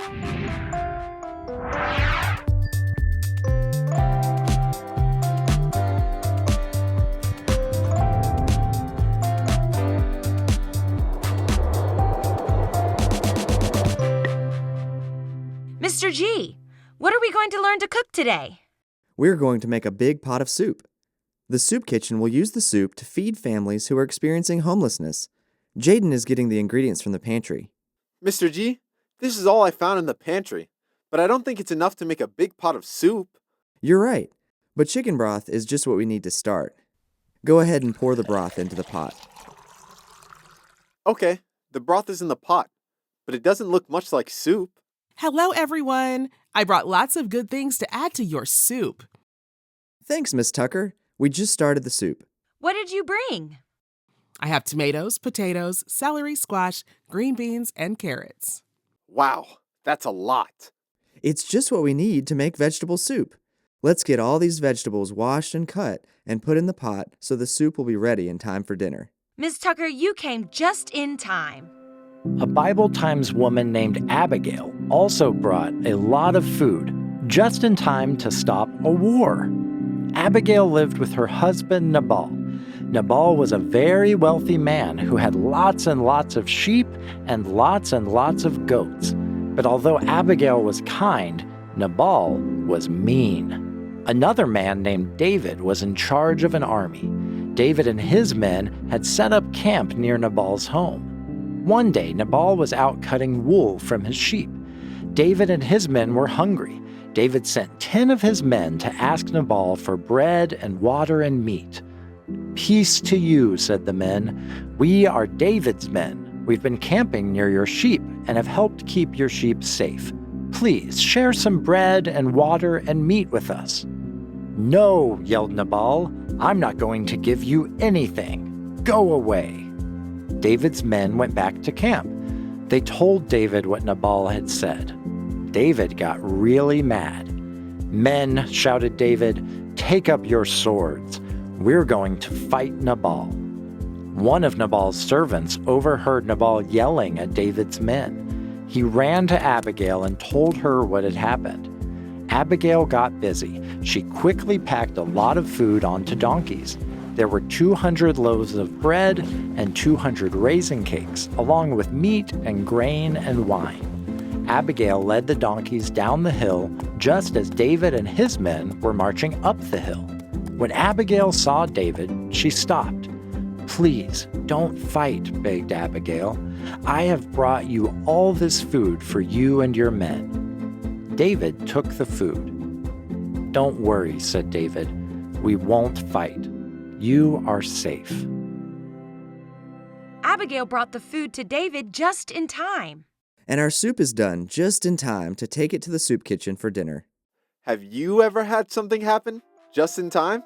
Mr. G, what are we going to learn to cook today? We're going to make a big pot of soup. The soup kitchen will use the soup to feed families who are experiencing homelessness. Jaden is getting the ingredients from the pantry. Mr. G, this is all I found in the pantry, but I don't think it's enough to make a big pot of soup. You're right, but chicken broth is just what we need to start. Go ahead and pour the broth into the pot. Okay, the broth is in the pot, but it doesn't look much like soup. Hello, everyone. I brought lots of good things to add to your soup. Thanks, Miss Tucker. We just started the soup. What did you bring? I have tomatoes, potatoes, celery, squash, green beans, and carrots. Wow, that's a lot. It's just what we need to make vegetable soup. Let's get all these vegetables washed and cut and put in the pot so the soup will be ready in time for dinner. Miss Tucker, you came just in time. A Bible Times woman named Abigail also brought a lot of food, just in time to stop a war. Abigail lived with her husband, Nabal. Nabal was a very wealthy man who had lots and lots of sheep and lots of goats. But although Abigail was kind, Nabal was mean. Another man named David was in charge of an army. David and his men had set up camp near Nabal's home. One day, Nabal was out cutting wool from his sheep. David and his men were hungry. David sent 10 of his men to ask Nabal for bread and water and meat. "Peace to you," said the men. "We are David's men. We've been camping near your sheep and have helped keep your sheep safe. Please share some bread and water and meat with us." "No," yelled Nabal. "I'm not going to give you anything. Go away." David's men went back to camp. They told David what Nabal had said. David got really mad. "Men," shouted David, "take up your swords. We're going to fight Nabal." One of Nabal's servants overheard Nabal yelling at David's men. He ran to Abigail and told her what had happened. Abigail got busy. She quickly packed a lot of food onto donkeys. There were 200 loaves of bread and 200 raisin cakes, along with meat and grain and wine. Abigail led the donkeys down the hill just as David and his men were marching up the hill. When Abigail saw David, she stopped. "Please, don't fight," begged Abigail. "I have brought you all this food for you and your men." David took the food. "Don't worry," said David. "We won't fight. You are safe." Abigail brought the food to David just in time. And our soup is done just in time to take it to the soup kitchen for dinner. Have you ever had something happen just in time?